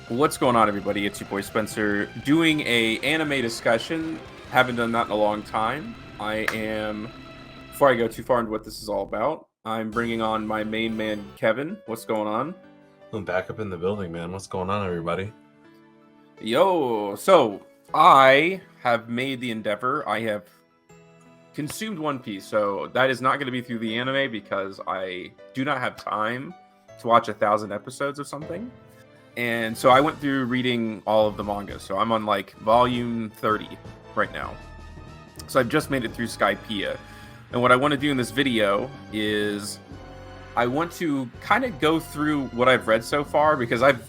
What's going on, everybody? It's your boy Spencer doing a anime discussion. Haven't done that in a long time. Before I go too far into what this is all about, I'm bringing on my main man, Kevin. What's going on? I'm back up in the building, man. What's going on, everybody? Yo, so I have made the endeavor. I have consumed One Piece, so that is not going to be through the anime because I do not have time to watch 1,000 episodes of something. And so I went through reading all of the manga. So I'm on like volume 30 right now. So I've just made it through Skypiea. And what I want to do in this video is I want to kind of go through what I've read so far because I've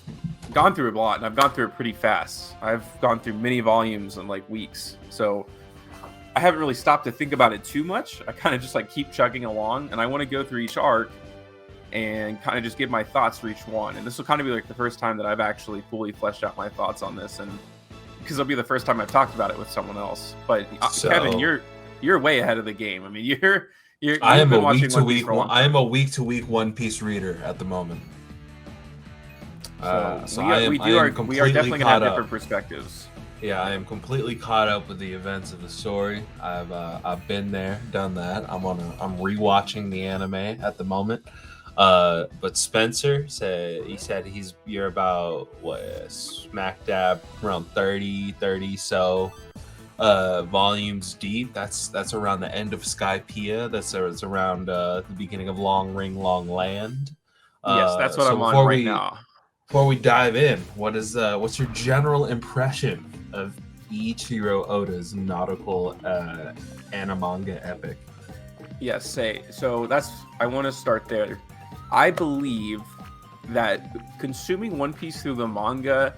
gone through a lot and I've gone through it pretty fast. I've gone through many volumes in like weeks. So I haven't really stopped to think about it too much. I kind of just like keep chugging along, and I want to go through each arc and kind of just give my thoughts for each one. And this will kind of be like the first time that I've actually fully fleshed out my thoughts on this, and because it'll be the first time I've talked about it with someone else. But Kevin, you're way ahead of the game. I mean, I am a week to week One Piece reader at the moment. We are definitely gonna have different perspectives. Yeah, I am completely caught up with the events of the story. I've been there, done that. I'm rewatching the anime at the moment. But Spencer said you're about smack dab around 30 so volumes deep. That's around the end of Skypiea. It's around the beginning of Long Ring Long Land. Yes, that's what I'm on right now. Before we dive in, what's your general impression of Ichiro Oda's nautical manga epic? Yes, I want to start there. I believe that consuming One Piece through the manga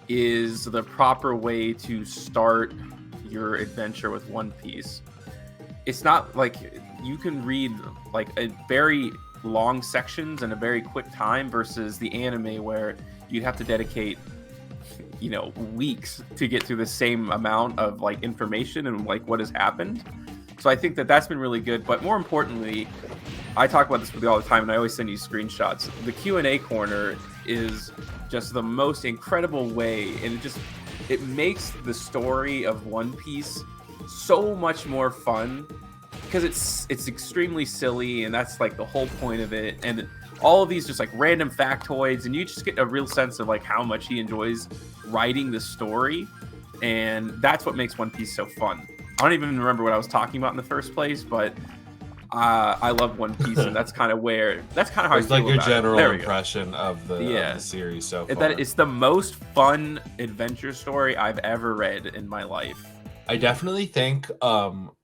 is the proper way to start your adventure with One Piece. It's not like you can read like a very long sections in a very quick time versus the anime where you'd have to dedicate weeks to get through the same amount of like information and like what has happened. So I think that that's been really good. But more importantly, I talk about this with you all the time, and I always send you screenshots. The Q&A corner is just the most incredible way, and it makes the story of One Piece so much more fun because it's extremely silly, and that's like the whole point of it. And all of these just like random factoids, and you just get a real sense of like how much he enjoys writing the story, and that's what makes One Piece so fun. I don't even remember what I was talking about in the first place, but I love One Piece, and that's kind of how I feel about it. It's like your general impression of the series so far. That it's the most fun adventure story I've ever read in my life. I definitely think One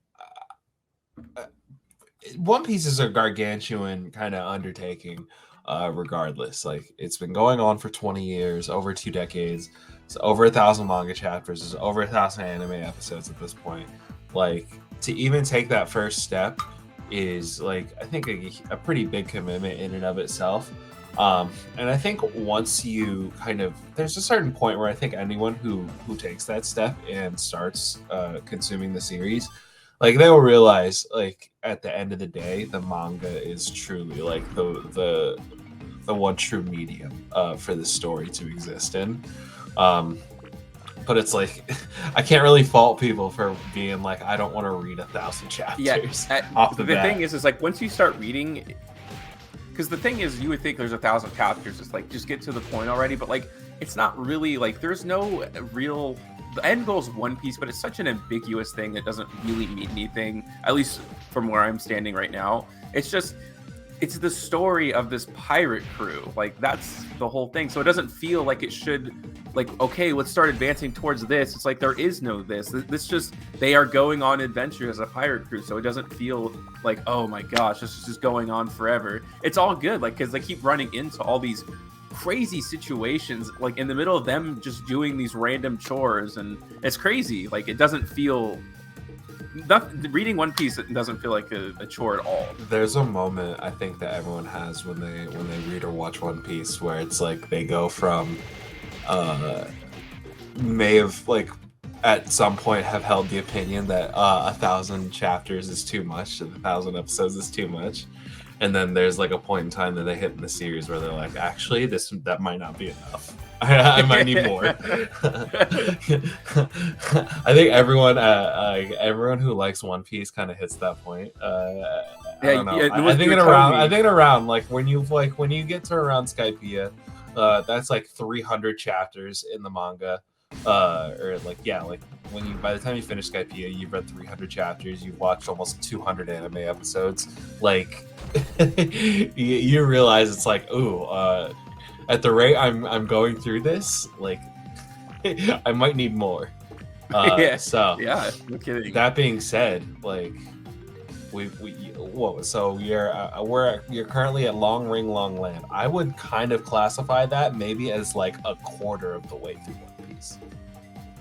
Piece is a gargantuan kind of undertaking, regardless. Like, it's been going on for 20 years, over 2 decades. It's over 1,000 manga chapters. It's over 1,000 anime episodes at this point. Like, to even take that first step is, like, I think a pretty big commitment in and of itself. And I think once you there's a certain point where I think anyone who takes that step and starts consuming the series, like, they will realize, like, at the end of the day, the manga is truly like the one true medium for the story to exist in. But it's like, I can't really fault people for being like, I don't want to read 1,000 chapters off the bat. The thing is like, once you start reading, because the thing is, you would think there's 1,000 chapters, it's like, just get to the point already. But like, it's not really like, there's no real, the end goal is One Piece, but it's such an ambiguous thing that doesn't really mean anything, at least from where I'm standing right now. It's the story of this pirate crew. Like, that's the whole thing. So it doesn't feel like it should, like, okay, let's start advancing towards this. It's like, there is no this. They are going on adventures as a pirate crew. So it doesn't feel like, oh my gosh, this is just going on forever. It's all good, like, because they keep running into all these crazy situations, like in the middle of them just doing these random chores, and it's crazy. Like, it doesn't feel... reading One Piece, it doesn't feel like a chore at all. There's a moment I think that everyone has when they read or watch One Piece where it's like they go from may have, like, at some point have held the opinion that 1,000 chapters is too much, 1,000 episodes is too much, and then there's like a point in time that they hit in the series where they're like, actually, that might not be enough. I might need more. I think everyone who likes One Piece kind of hits that point. I don't know. I think in around like when you get to around Skypiea, that's like 300 chapters in the manga. Or like when you by the time you finish Skypiea, you've read 300 chapters, you've watched almost 200 anime episodes. Like you realize it's like, ooh, at the rate I'm going through this, like I might need more. So yeah, no kidding. That being said, like so you're currently at Long Ring Long Land. I would kind of classify that maybe as like a quarter of the way through One Piece.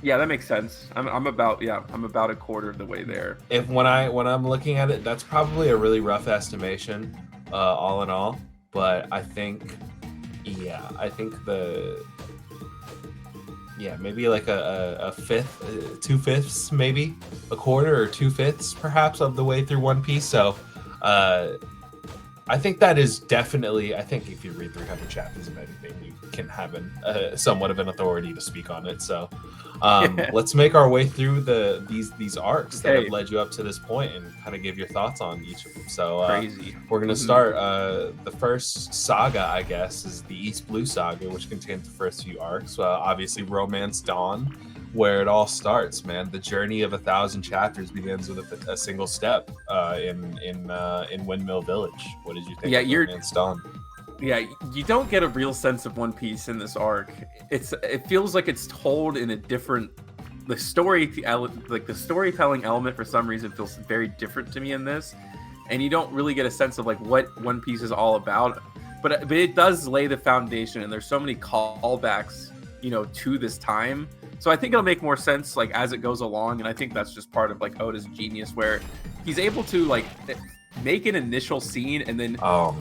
Yeah, that makes sense. I'm about a quarter of the way there. When I'm looking at it, that's probably a really rough estimation, all in all. But I think maybe like a fifth, 2/5, maybe a quarter or 2/5 perhaps of the way through One Piece. So I think that is definitely, I think if you read 300 chapters of anything, you can have somewhat of an authority to speak on it. So let's make our way through these arcs that have led you up to this point and kind of give your thoughts on each of them. So we're going to start the first saga, I guess, is the East Blue Saga, which contains the first few arcs. Obviously, Romance Dawn, where it all starts, man. The journey of 1,000 chapters begins with a single step in Windmill Village. What did you think of Romance Dawn? Yeah, you don't get a real sense of One Piece in this arc. It feels like it's told in a different, the storytelling element for some reason feels very different to me in this, and you don't really get a sense of like what One Piece is all about. But it does lay the foundation, and there's so many callbacks, to this time. So I think it'll make more sense like as it goes along, and I think that's just part of like Oda's genius, where he's able to like make an initial scene, and then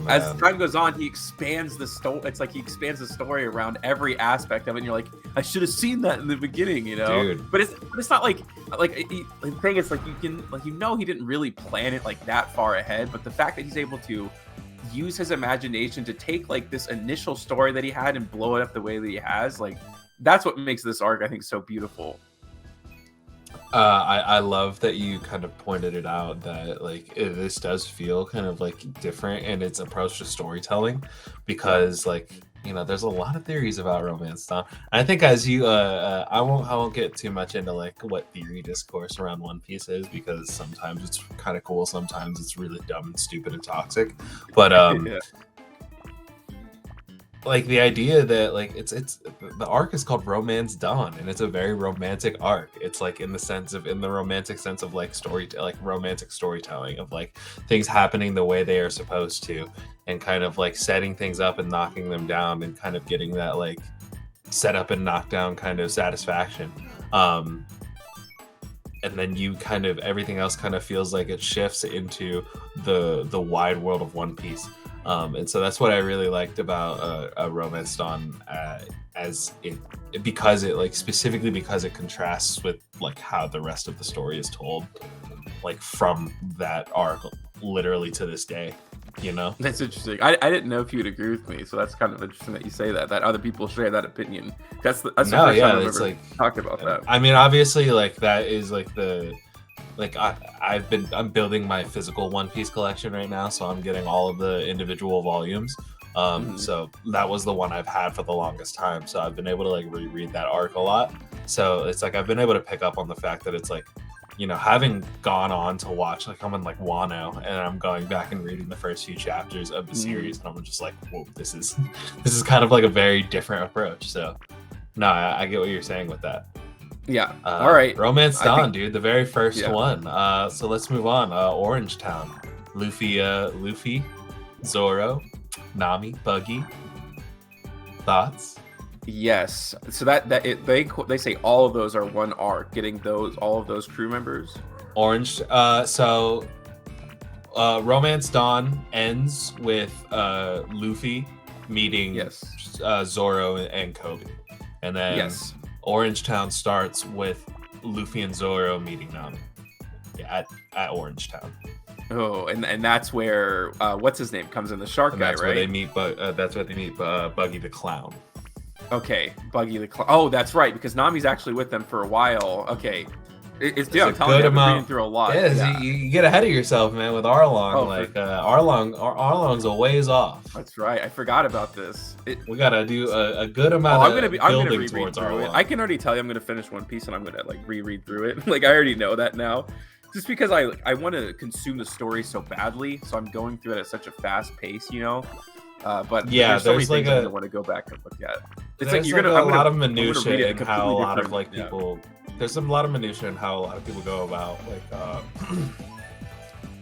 as time goes on, he expands the story. It's like he expands the story around every aspect of it. And you're like, I should have seen that in the beginning, Dude. But it's not like the thing is like you can he didn't really plan it like that far ahead. But the fact that he's able to use his imagination to take like this initial story that he had and blow it up the way that he has, like that's what makes this arc, I think, so beautiful. I love that you kind of pointed it out that like this does feel kind of like different in its approach to storytelling, because like there's a lot of theories about Romance Dawn. I think as you I won't get too much into like what theory discourse around One Piece is, because sometimes it's kind of cool, sometimes it's really dumb and stupid and toxic, but like the idea that like it's the arc is called Romance Dawn, and it's a very romantic arc. It's like in the romantic sense of like romantic storytelling of like things happening the way they are supposed to, and kind of like setting things up and knocking them down, and kind of getting that like set up and knock down kind of satisfaction. And then you kind of everything else kind of feels like it shifts into the wide world of One Piece. And so that's what I really liked about Romance Dawn, because it like specifically because it contrasts with like how the rest of the story is told, like from that arc literally to this day. That's interesting. I didn't know if you would agree with me, so that's kind of interesting that you say that other people share that opinion. That's the first time I've ever talked about that. I mean, obviously, like that is like I'm building my physical One Piece collection right now, so I'm getting all of the individual volumes. So that was the one I've had for the longest time. So I've been able to like reread that arc a lot. So it's like I've been able to pick up on the fact that it's like, having gone on to watch, like I'm in like Wano, and I'm going back and reading the first few chapters of the series, and I'm just like, whoa, this is kind of like a very different approach. So no, I get what you're saying with that. Yeah. All right. Romance Dawn, dude, the very first one. So let's move on. Orange Town. Luffy, Zorro, Nami, Buggy. Thoughts? Yes. So they say all of those are one arc, getting all of those crew members. Orange. Romance Dawn ends with Luffy meeting Zorro and Kobe, and then Orange Town starts with Luffy and Zorro meeting Nami at Orange Town. Oh, and that's where what's his name comes in, the shark guy, right? That's where they meet Buggy the Clown. Okay, Buggy the Clown. Oh, that's right, because Nami's actually with them for a while. Okay. Dude, I'm telling you, I've been reading through a lot. Yeah, you get ahead of yourself, man, with Arlong. Oh, Arlong's a ways off. That's right. I forgot about this. We gotta do a good amount of building reread towards through Arlong. it. I can already tell you I'm gonna finish One Piece and I'm gonna like reread through it. Like I already know that now. Just because I want to consume the story so badly, so I'm going through it at such a fast pace, you know. But yeah, there's so many like things I want to go back and look at. It's like you're gonna a lot of minutia in how a lot of like people. There's a lot of minutia in how a lot of people go about like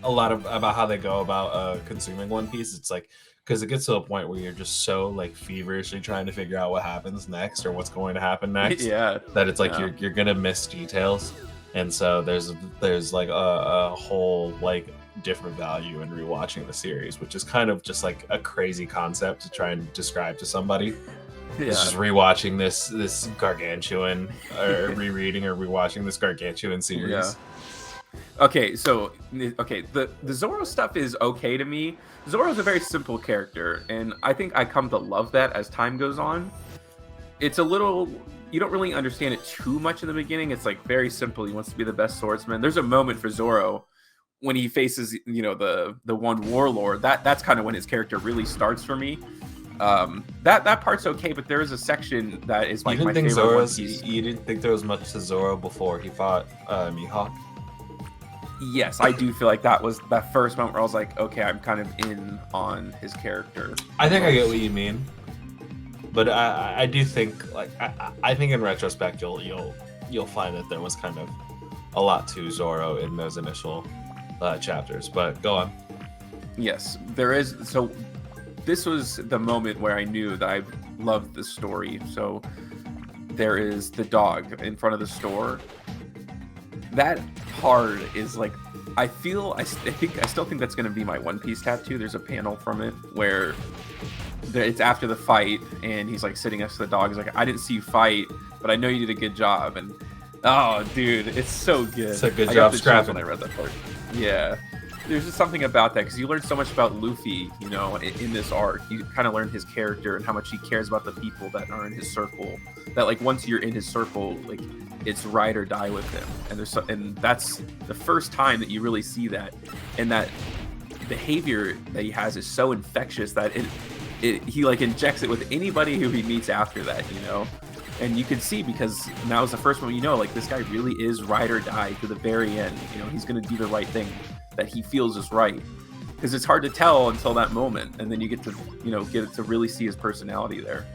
about how they go about consuming One Piece. It's like because it gets to a point where you're just so like feverishly trying to figure out what happens next or what's going to happen next. Yeah, that it's like you're gonna miss details, and so there's like a whole like different value in rewatching the series, which is kind of just like a crazy concept to try and describe to somebody. Yeah. It's just rewatching this gargantuan or rereading or rewatching this gargantuan series. Yeah. Okay, so the Zorro stuff is okay to me. Zorro's a very simple character, and I think I come to love that as time goes on. It's a little, you don't really understand it too much in the beginning. It's like very simple. He wants to be the best swordsman. There's a moment for Zorro when he faces, you know, the one warlord. That's kind of when his character really starts for me. That part's okay, but there is a section that is like my favorite One Piece. You didn't think there was much to Zorro before he fought Mihawk? Yes, I do feel like that was that first moment where I was like, okay, I'm kind of in on his character. I think I get what you mean, but I do think like I think in retrospect you'll find that there was kind of a lot to Zorro in those initial chapters. But go on. Yes, there is. So this was the moment where I knew that I loved the story. So there is the dog in front of the store. That part is like, I still think that's going to be my One Piece tattoo. There's a panel from it where it's after the fight and he's like sitting next to the dog. He's like, I didn't see you fight, but I know you did a good job. And oh, dude, it's so good. It's a good job scrapping. When I read that part. Yeah. There's just something about that because you learn so much about Luffy, you know, in this arc. You kind of learn his character and how much he cares about the people that are in his circle. That like once you're in his circle, like it's ride or die with him. And that's the first time that you really see that. And that behavior that he has is so infectious that he like injects it with anybody who he meets after that, you know. And you can see because now is the first one, you know, like this guy really is ride or die to the very end. You know, he's going to do the right thing that he feels is right, because it's hard to tell until that moment, and then you get to, you know, get to really see his personality there.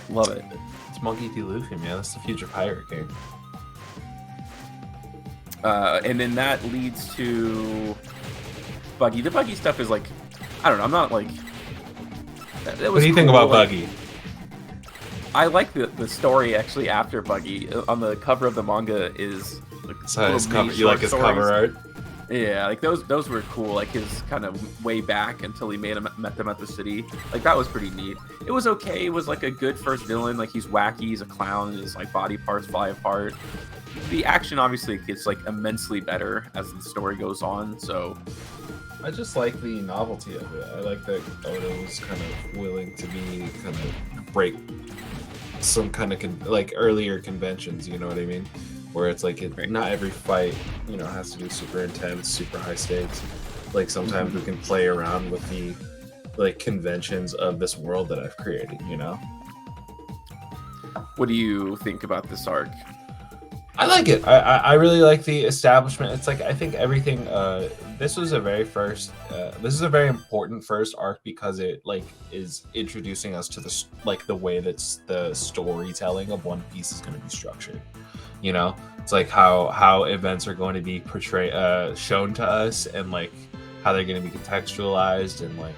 Love it. It's Monkey D. Luffy, man. That's the future pirate king. And then that leads to Buggy. The Buggy stuff is like, I don't know. I'm not like. What do you think about Buggy? I like the story actually after Buggy. On the cover of the manga is. So his cover, you like his cover art? Yeah, like those were cool. Like his kind of way back until he met them at the city. Like that was pretty neat. It was okay. It was like a good first villain. Like he's wacky. He's a clown. And his like body parts fly apart. The action obviously gets like immensely better as the story goes on. So I just like the novelty of it. I like that Oda was kind of willing to be kind of break some kind of like earlier conventions. You know what I mean? Where it's like not every fight, you know, has to be super intense, super high stakes. Like sometimes we can play around with the like conventions of this world that I've created, you know. What do you think about this arc? I like it. I really like the establishment. It's like I think everything. This was a very first. This is a very important first arc because it like is introducing us to the like the way that's the storytelling of One Piece is going to be structured. You know, it's like how events are going to be portrayed, shown to us, and like how they're going to be contextualized, and like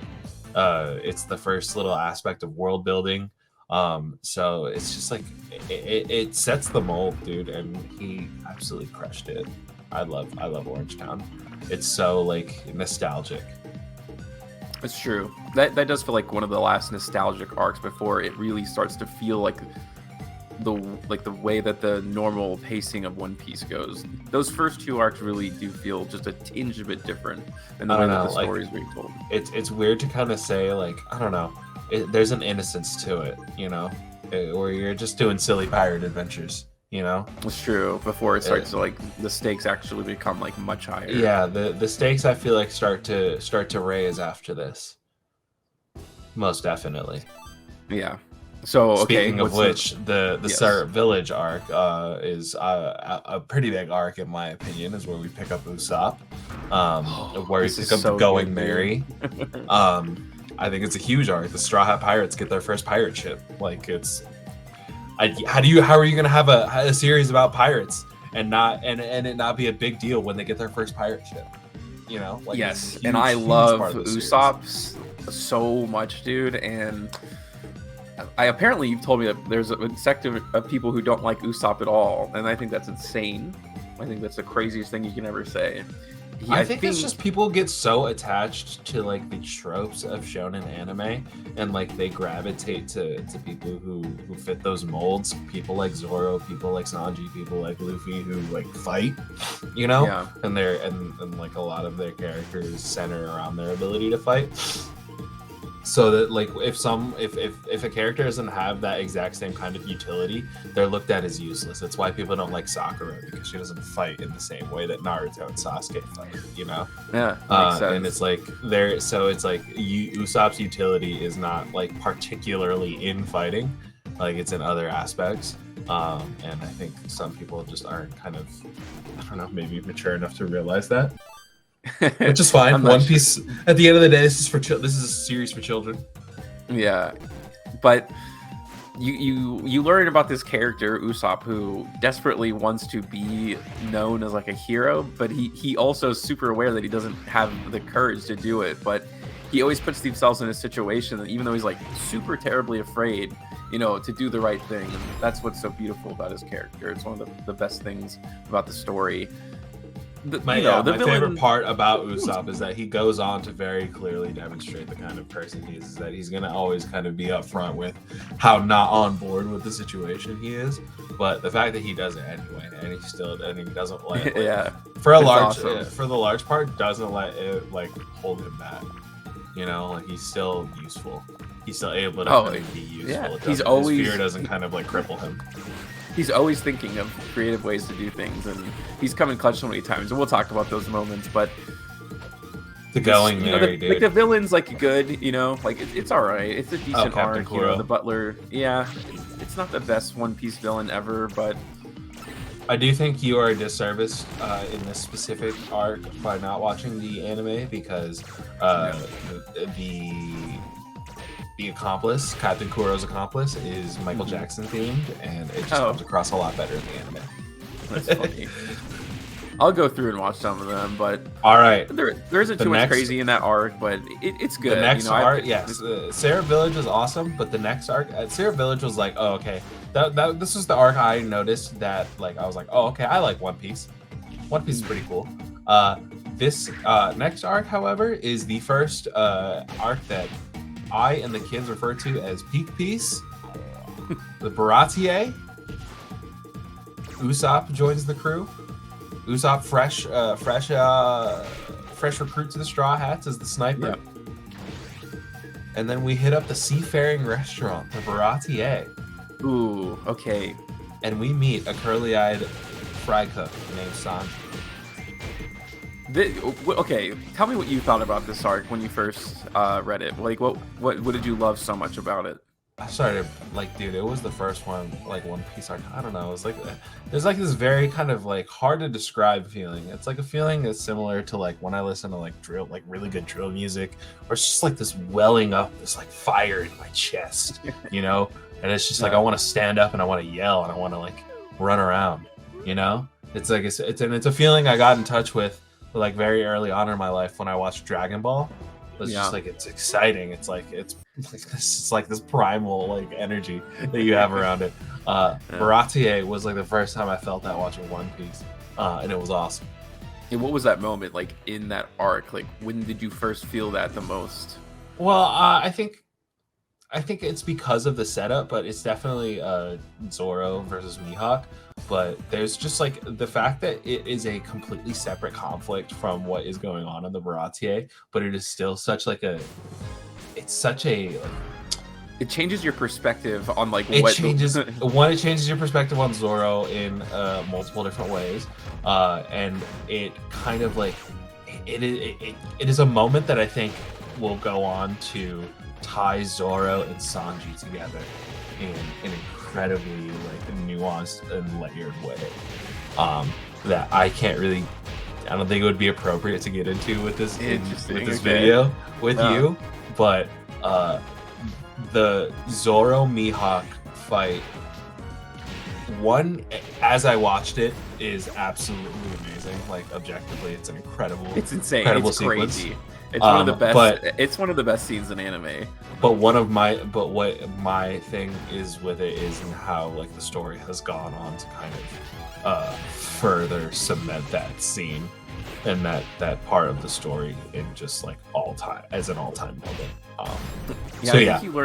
it's the first little aspect of world building. So it's just like it sets the mold, dude, and he absolutely crushed it. I love Orange Town. It's so like nostalgic. It's true. That does feel like one of the last nostalgic arcs before it really starts to feel like the way that the normal pacing of One Piece goes. Those first two arcs really do feel just a tinge a bit different than the way that the story is being told. It's weird to kind of say like I don't know. There's an innocence to it, you know. where you're just doing silly pirate adventures. You know, It's true. Before it starts to like the stakes actually become like much higher. yeah. The stakes I feel like start to raise after this. Most definitely. Yeah. So okay. Speaking of which, the Yes. Syrup Village arc is a pretty big arc in my opinion. Is where we pick up Usopp, where we This is pick up so the Going good, Merry. I think it's a huge arc. The Straw Hat Pirates get their first pirate ship. Like it's, how are you gonna have a series about pirates and it not be a big deal when they get their first pirate ship? You know, like Yes, huge, and I huge love part of the series. Usopp's so much, dude. And I apparently you've told me that there's a sect of people who don't like Usopp at all, and I think that's insane. I think that's the craziest thing you can ever say. I think it's just people get so attached to like the tropes of shonen anime, and like they gravitate to people who fit those molds. People like Zorro, people like Sanji, people like Luffy who like fight, you know. Yeah. And they're and like a lot of their characters center around their ability to fight. So that like if a character doesn't have that exact same kind of utility, they're looked at as useless. That's why people don't like Sakura, because she doesn't fight in the same way that Naruto and Sasuke fight, you know? Yeah, makes sense. And it's like Usopp's utility is not like particularly in fighting, like it's in other aspects. And I think some people just aren't kind of, I don't know, maybe mature enough to realize that. Which is fine. One Piece. At the end of the day, this is a series for children. Yeah, but you learn about this character Usopp, who desperately wants to be known as like a hero, but he also is super aware that he doesn't have the courage to do it. But he always puts himself in a situation that, even though he's like super terribly afraid, you know, to do the right thing. And that's what's so beautiful about his character. It's one of the best things about the story. My favorite part about Usopp is that he goes on to very clearly demonstrate the kind of person he is that he's going to always kind of be upfront with how not on board with the situation he is, but the fact that he does it anyway, and he doesn't let it, yeah, for the large part doesn't let it like hold him back, you know, like he's still useful, he's still able to kind of be useful. Yeah. His fear doesn't kind of like cripple him. He's always thinking of creative ways to do things, and he's come in clutch so many times, and we'll talk about those moments. But the Going Merry, dude. Like the villain's like good, you know, like it's all right. It's a decent arc. You know, the Butler, yeah, it's not the best One Piece villain ever, but I do think you are a disservice in this specific arc by not watching the anime, because the accomplice, Captain Kuro's accomplice, is Michael Jackson themed, and it just comes across a lot better in the anime. That's funny. I'll go through and watch some of them, but all right, there isn't too much crazy in that arc, but it's good. The next arc, yes, Syrup Village is awesome, but the next arc, Syrup Village was like, oh okay, this was the arc I noticed that like I was like, oh okay, I like One Piece. One Piece is pretty cool. This next arc, however, is the first arc that I and the kids refer to as Peak Piece. The Baratier. Usopp joins the crew. Usopp, fresh recruit to the Straw Hats as the sniper. Yep. And then we hit up the seafaring restaurant, the Baratier. Ooh, okay. And we meet a curly-eyed fry cook named Sanji. Okay, tell me what you thought about this arc when you first read it. Like, what did you love so much about it? I started like, dude, it was the first one, like One Piece arc. I don't know. It was like there's like this very kind of like hard to describe feeling. It's like a feeling that's similar to like when I listen to like drill, like really good drill music, or it's just like this welling up, this like fire in my chest, you know. And it's just like I want to stand up and I want to yell and I want to like run around, you know. It's like it's a feeling I got in touch with like very early on in my life when I watched Dragon Ball. It's just like, it's exciting. It's like this primal like energy that you have around it. Baratier was like the first time I felt that watching One Piece, and it was awesome. And what was that moment like in that arc? Like, when did you first feel that the most? Well, I think it's because of the setup, but it's definitely Zorro versus Mihawk. But there's just like the fact that it is a completely separate conflict from what is going on in the Baratier, but it is still such like it changes your perspective on like It what changes it changes your perspective on Zorro in multiple different ways, and it kind of like it is a moment that I think will go on to tie Zorro and Sanji together in an incredibly like nuanced and layered way, that I don't think it would be appropriate to get into with this video with you, but the Zorro Mihawk fight, as I watched it, is absolutely amazing. Like objectively, it's an incredible, it's insane, incredible it's sequence. crazy. It's one of the best. It's one of the best scenes in anime. But what my thing is with it is in how like the story has gone on to kind of further cement that scene and that part of the story in just like as an all-time moment.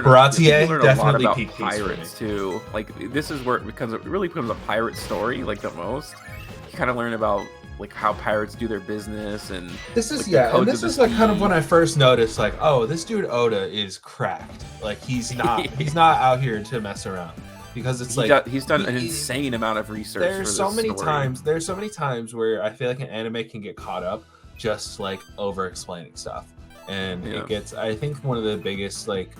Baratier definitely peaked pirates too. Like this is where it really becomes a pirate story like the most. You kind of learn about like how pirates do their business, and this is like kind of when I first noticed like, oh, this dude Oda is cracked. Like he's not out here to mess around, because it's he's done an insane amount of research. There's so many times where I feel like an anime can get caught up just like over explaining stuff. And it gets, I think one of the biggest like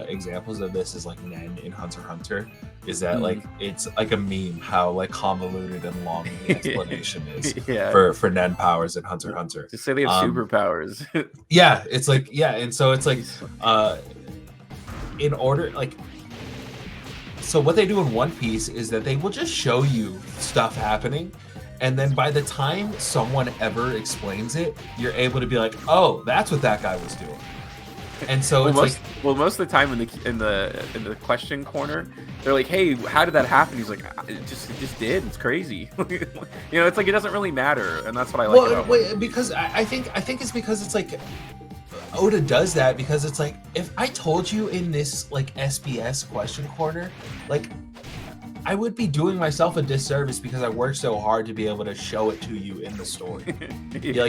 examples of this is like Nen in Hunter x Hunter, is that like it's like a meme how like convoluted and long the explanation is for Nen powers in Hunter x Hunter. Just say they have superpowers. It's like and so it's like in order like, so what they do in One Piece is that they will just show you stuff happening, and then by the time someone ever explains it, you're able to be like, oh, that's what that guy was doing. And so most of the time in the question corner, they're like, hey, how did that happen? He's like, it just did. It's crazy. It's like it doesn't really matter, and that's what I like about it. Because I think it's because it's like Oda does that, because it's like, if I told you in this like SBS question corner, like I would be doing myself a disservice, because I worked so hard to be able to show it to you in the story.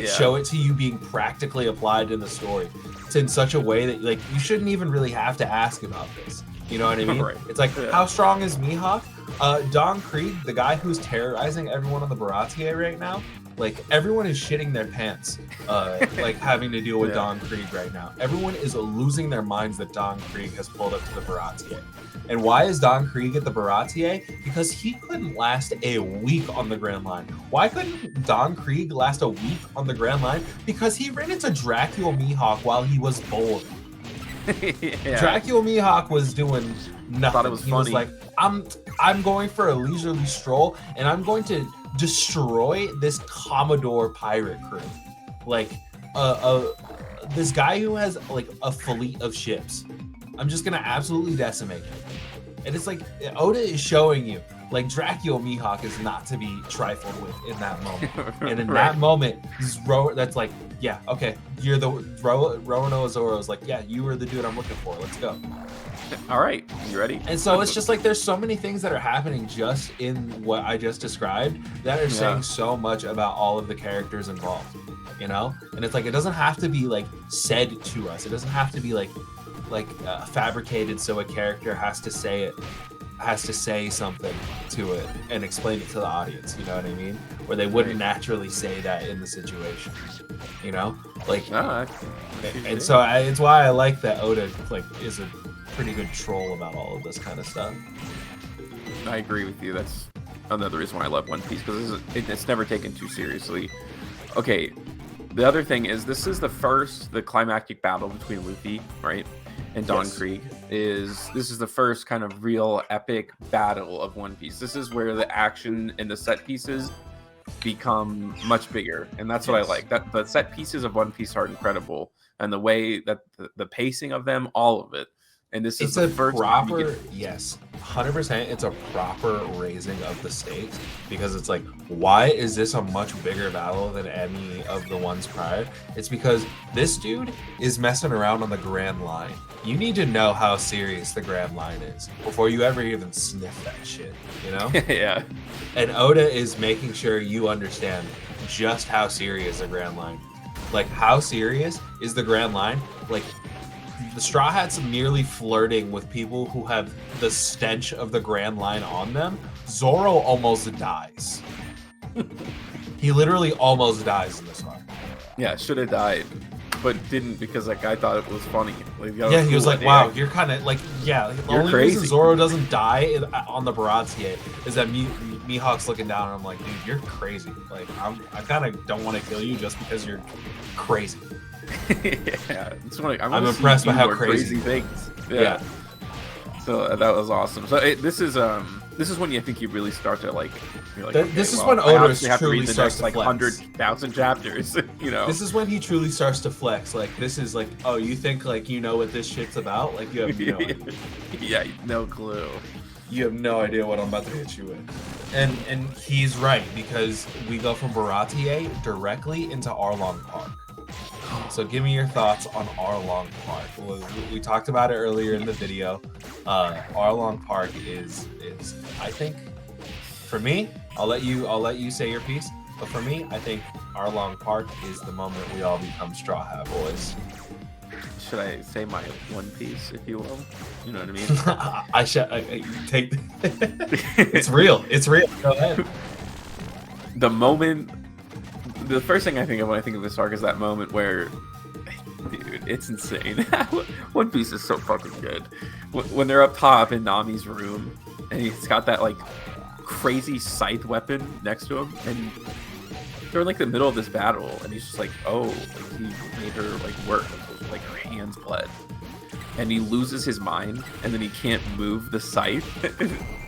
Show it to you being practically applied in the story. It's in such a way that like you shouldn't even really have to ask about this. You know what I mean? Right. It's like, how strong is Mihawk? Don Krieg, the guy who's terrorizing everyone on the Baratier right now, like everyone is shitting their pants, like having to deal with Don Krieg right now. Everyone is losing their minds that Don Krieg has pulled up to the Baratier. And why is Don Krieg at the Baratier? Because he couldn't last a week on the Grand Line. Why couldn't Don Krieg last a week on the Grand Line? Because he ran into Dracula Mihawk while he was bored. Dracula Mihawk was doing nothing. I thought it was funny. Was like, I'm going for a leisurely stroll, and I'm going to destroy this Commodore pirate crew. Like, this guy who has like a fleet of ships. I'm just gonna absolutely decimate him. And it's like Oda is showing you, like, Dracula Mihawk is not to be trifled with in that moment. And in that moment, that's like, yeah, okay, you're the Roanoa Zorro's like, yeah, you were the dude I'm looking for. Let's go. All right, you ready? And so it's just like there's so many things that are happening just in what I just described that are saying so much about all of the characters involved, And it's like, it doesn't have to be like said to us. It doesn't have to be like fabricated, so a character has to say something to it and explain it to the audience. You know what I mean? Where they wouldn't naturally say that in the situation. And so it's why I like that Oda like is a pretty good troll about all of this kind of stuff. I agree with you. That's another reason why I love One Piece, because it's never taken too seriously. Okay, the other thing is, this is the climactic battle between Luffy, right, and Don Krieg. This is the first kind of real epic battle of One Piece. This is where the action and the set pieces become much bigger, and that's what I like. That the set pieces of One Piece are incredible, and the way that the pacing of them, all of it. And this is the first proper 100%. It's a proper raising of the stakes, because it's like, why is this a much bigger battle than any of the ones prior? It's because this dude is messing around on the Grand Line. You need to know how serious the Grand Line is before you ever even sniff that shit, Yeah. And Oda is making sure you understand just how serious the Grand Line. Like, how serious is the Grand Line? Like, the Straw Hats merely flirting with people who have the stench of the Grand Line on them, Zorro almost dies. He literally almost dies in this arc. Yeah, should have died, but didn't because like I thought it was funny. Like, yeah, he was like, "Wow, you're kind of like, yeah." The you're only crazy. reason Zorro doesn't die on the Baratie is that Mihawk's looking down, and I'm like, "Dude, you're crazy. Like, I kind of don't want to kill you just because you're crazy." Yeah, it's funny. I'm impressed by how crazy things. Yeah. So that was awesome. So this is when you think you really start to like. You're like, this is when Otis have to truly read the starts next to like flex. 100,000 chapters. You know. This is when he truly starts to flex. Like, this is like, oh, you think like you know what this shit's about? Like, you have no idea. Yeah, no clue. You have no idea what I'm about to hit you with. And he's right, because we go from Baratie directly into Arlong Park. So give me your thoughts on Arlong Park. We talked about it earlier in the video. Arlong Park is I think, for me, I'll let you say your piece. But for me, I think Arlong Park is the moment we all become Straw Hat Boys. Should I say my one piece, if you will? You know what I mean? I take. It's real. It's real. Go ahead. The moment. The first thing I think of when I think of this arc is that moment where, dude, it's insane. One Piece is so fucking good. When they're up top in Nami's room, and he's got that like crazy scythe weapon next to him, and they're in like the middle of this battle, and he's just like, oh, like, he made her like work, like her hands bled, and he loses his mind, and then he can't move the scythe.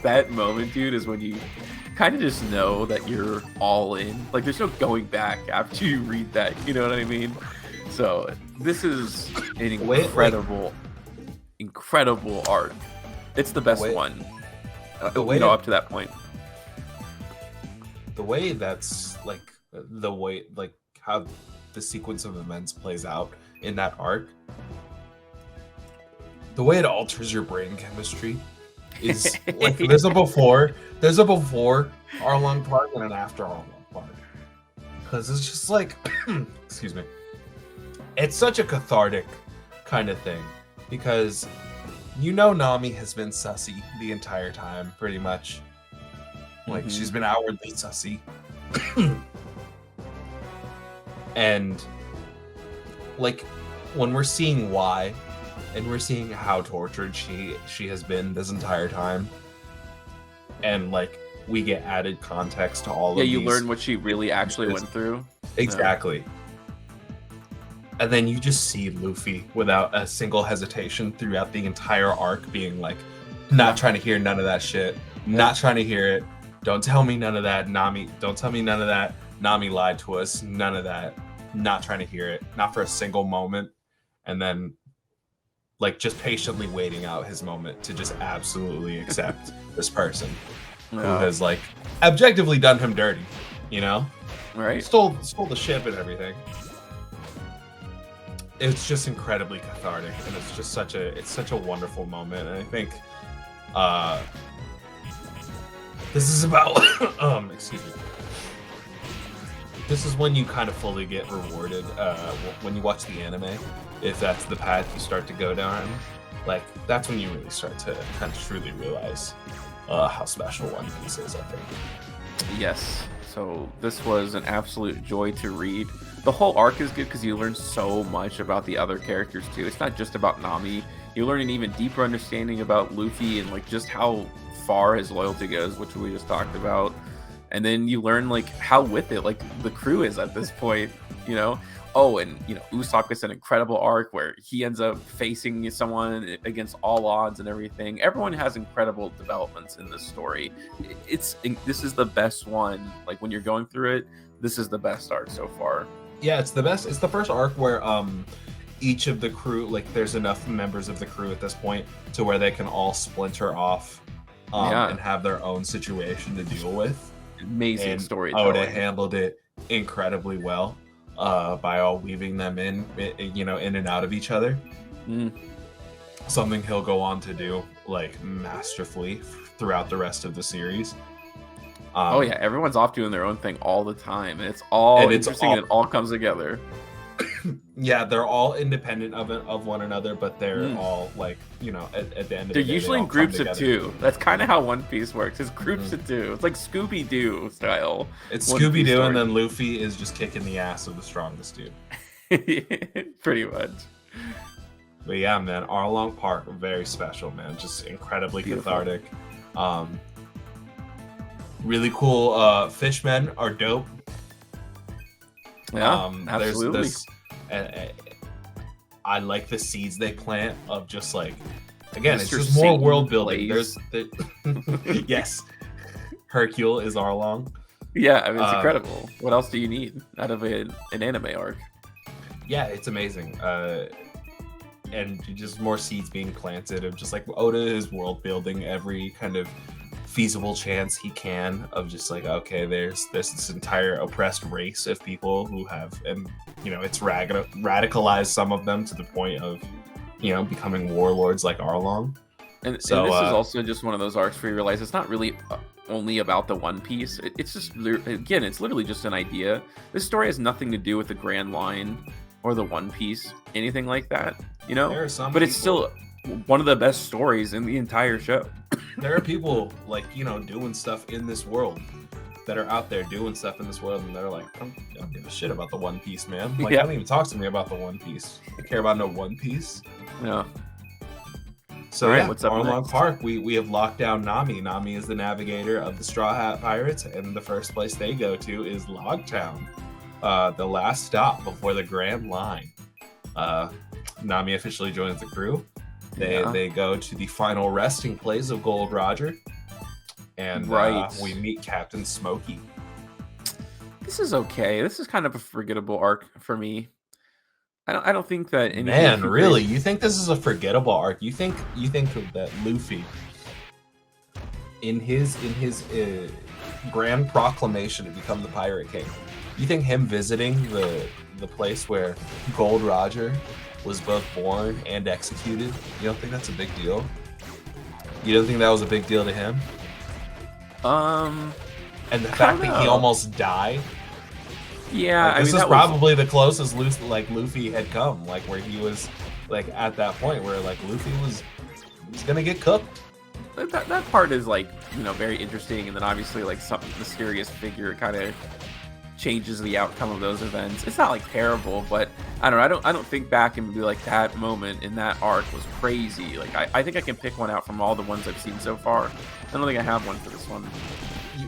That moment, dude, is when you kind of just know that you're all in. Like, there's no going back after you read that. You know what I mean? So this is an incredible art. It's the best one. Up to that point. The way that's like how the sequence of events plays out in that arc, the way it alters your brain chemistry is like there's a before Arlong Park and an after Arlong Park, because it's just like excuse me, it's such a cathartic kind of thing, because Nami has been sussy the entire time, pretty much. Like, she's been outwardly sussy. And, like, when we're seeing why, and we're seeing how tortured she has been this entire time, and, like, we get added context to all of these. Yeah, you learn what she really actually went through. Exactly. And then you just see Luffy without a single hesitation throughout the entire arc being like, not trying to hear none of that shit. Not trying to hear it. Don't tell me none of that, Nami. Don't tell me none of that. Nami lied to us. None of that. Not trying to hear it. Not for a single moment. And then, like, just patiently waiting out his moment to just absolutely accept this person who has, like, objectively done him dirty, you know? Right. Stole the ship and everything. It's just incredibly cathartic, and it's just such a wonderful moment. And I think this is about excuse me. This is when you kind of fully get rewarded when you watch the anime. If that's the path you start to go down, like, that's when you really start to kind of truly realize how special One Piece is, I think. Yes. So this was an absolute joy to read. The whole arc is good because you learn so much about the other characters too. It's not just about Nami. You learn an even deeper understanding about Luffy and like just how far his loyalty goes, which we just talked about. And then you learn like how with it like the crew is at this point, you know. Oh, and you know, Usak is an incredible arc where he ends up facing someone against all odds and everything. Everyone has incredible developments in this story. This is the best one. Like, when you're going through it, this is the best arc so far. Yeah, it's the best. It's the first arc where each of the crew, like, there's enough members of the crew at this point to where they can all splinter off and have their own situation to deal with. Amazing storytelling. Oda handled it incredibly well. By all weaving them in and out of each other. Something he'll go on to do, like, masterfully throughout the rest of the series. Oh yeah, everyone's off doing their own thing all the time, and it's all interesting, and it all comes together. Yeah, they're all independent of one another, but they're Mm. all like, you know, at the end of They're the day, usually they in all come groups of together. 2. That's kind of how One Piece works. It's groups of 2. It's like Scooby-Doo style. It's One Piece Scooby-Doo, and story. then Luffy is just kicking the ass of the strongest dude. Pretty much. But yeah, man, Arlong Park, very special, man. Just incredibly Beautiful. cathartic. Really cool. Fishmen are dope. Yeah, absolutely. I like the seeds they plant of just like, again, it's Mr. just more Satan world building. plays. Yes, Hercule is Arlong. Yeah, I mean, it's incredible. What else do you need out of an anime arc? Yeah, it's amazing. And just more seeds being planted of just like Oda is world building every kind of feasible chance he can of just like, okay, there's this entire oppressed race of people who have, and you know, it's radicalized some of them to the point of, you know, becoming warlords like Arlong. And this is also just one of those arcs where you realize it's not really only about the One Piece. It's just, again, it's literally just an idea. This story has nothing to do with the Grand Line or the One Piece, anything like that, you know? There are some but it's still one of the best stories in the entire show. There are people like, you know, doing stuff in this world that are out there doing stuff in this world, and they're like, I don't give a shit about the One Piece, man. Like, Yeah. don't even talk to me about the One Piece. I care about no One Piece. Yeah. So All right, yeah, what's up Arlong next? Park, we have locked down Nami. Nami is the navigator of the Straw Hat Pirates, and the first place they go to is Logtown, the last stop before the Grand Line. Nami officially joins the crew. They go to the final resting place of Gold Roger, and we meet Captain Smokey. This is okay. This is kind of a forgettable arc for me. I don't think that anything. Man, really? You think this is a forgettable arc? You think that Luffy, in his grand proclamation to become the Pirate King, you think him visiting the place where Gold Roger was both born and executed, you don't think that's a big deal? You don't think that was a big deal to him? And the fact that he almost died. Yeah, like, this I mean, is probably the closest Luffy had come, like where he was like at that point where like Luffy was gonna get cooked. That part is like, you know, very interesting, and then obviously like some mysterious figure kind of changes the outcome of those events. It's not like terrible, but I don't think back and be like, that moment in that arc was crazy. Like I think I can pick one out from all the ones I've seen so far. I don't think I have one for this one.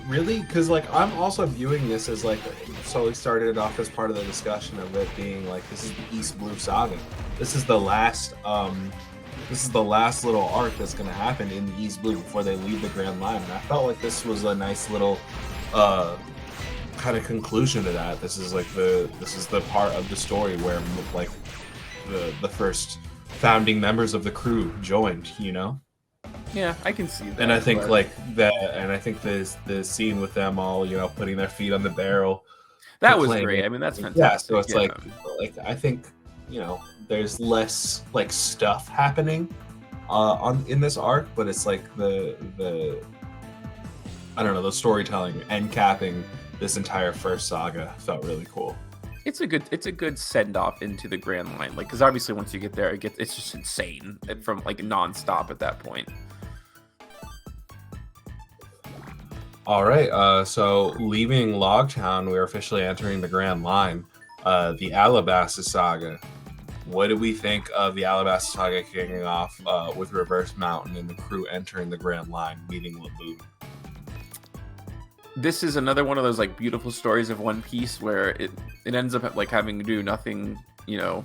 Really? Because like I'm also viewing this as like, so we started it off as part of the discussion of it being like, this is the East Blue Saga. This is the last little arc that's going to happen in the East Blue before they leave the Grand Line. And I felt like this was a nice little kind of conclusion to that. This is the part of the story where like the first founding members of the crew joined, you know? Yeah, I can see that. And I think the scene with them all, you know, putting their feet on the barrel. That was great. I mean, that's fantastic. Yeah, so it's like I think, you know, there's less like stuff happening in this arc, but it's like the I don't know, the storytelling and capping this entire first saga felt really cool. It's a good send off into the Grand Line, like, because obviously once you get there, it's just insane from like nonstop at that point. All right, so leaving Logtown, we're officially entering the Grand Line, the Alabaster Saga. What do we think of the Alabaster Saga kicking off with Reverse Mountain and the crew entering the Grand Line, meeting Laboon? This is another one of those like beautiful stories of One Piece where it ends up like having to do nothing, you know,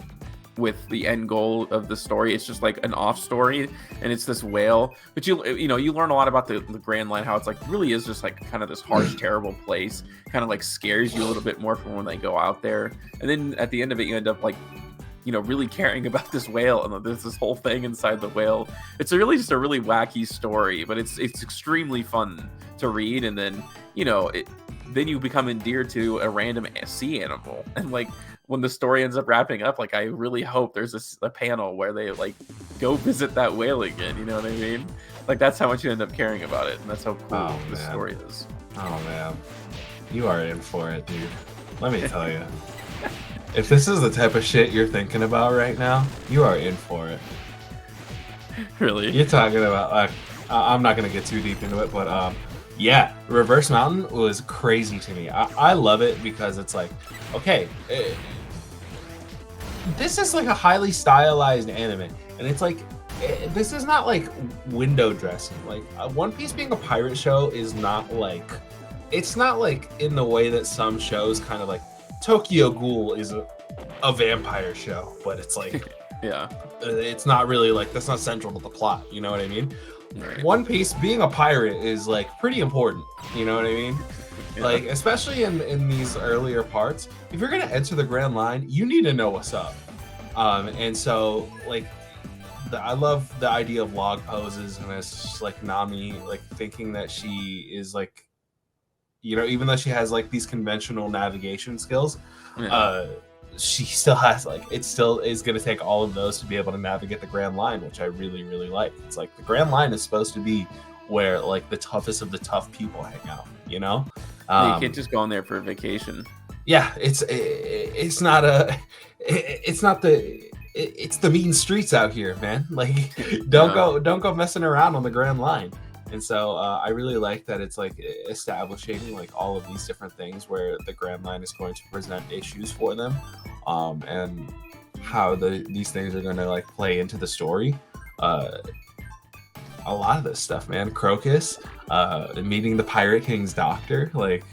with the end goal of the story. It's just like an off story, and it's this whale. But you learn a lot about the Grand Line, how it's like really is just like kind of this harsh, terrible place. Kind of like scares you a little bit more from when they go out there, and then at the end of it, you end up like, you know, really caring about this whale, and there's this whole thing inside the whale. It's really just a really wacky story, but it's extremely fun to read, and then, you know, then you become endeared to a random sea animal, and like when the story ends up wrapping up, like I really hope there's a panel where they like go visit that whale again. You know what I mean? Like that's how much you end up caring about it, and that's how cool the story is. Oh man, you are in for it, dude. Let me tell you. If this is the type of shit you're thinking about right now, you are in for it. Really? You're talking about like I'm not gonna get too deep into it, but yeah, Reverse Mountain was crazy to me. I love it because it's like, okay, this is like a highly stylized anime, and it's like this is not like window dressing. Like One Piece being a pirate show is not like, it's not like in the way that some shows kind of like Tokyo Ghoul is a vampire show, but it's like yeah, it's not really like, that's not central to the plot. You know what I mean? right. One Piece being a pirate is like pretty important. You know what I mean? Yeah. Like, especially in these earlier parts, if you're gonna enter the Grand Line, you need to know what's up. And so like I love the idea of log poses, and it's just like Nami like thinking that she is like, you know, even though she has like these conventional navigation skills, she still has like, it still is going to take all of those to be able to navigate the Grand Line, which I really, really like. It's like the Grand Line is supposed to be where like the toughest of the tough people hang out, you know? You can't just go on there for a vacation. Yeah, it's the mean streets out here, man. Like, don't go messing around on the Grand Line. And so I really like that it's like establishing like all of these different things where the Grand Line is going to present issues for them, and how these things are going to like play into the story. A lot of this stuff, man. Crocus, meeting the Pirate King's doctor, like.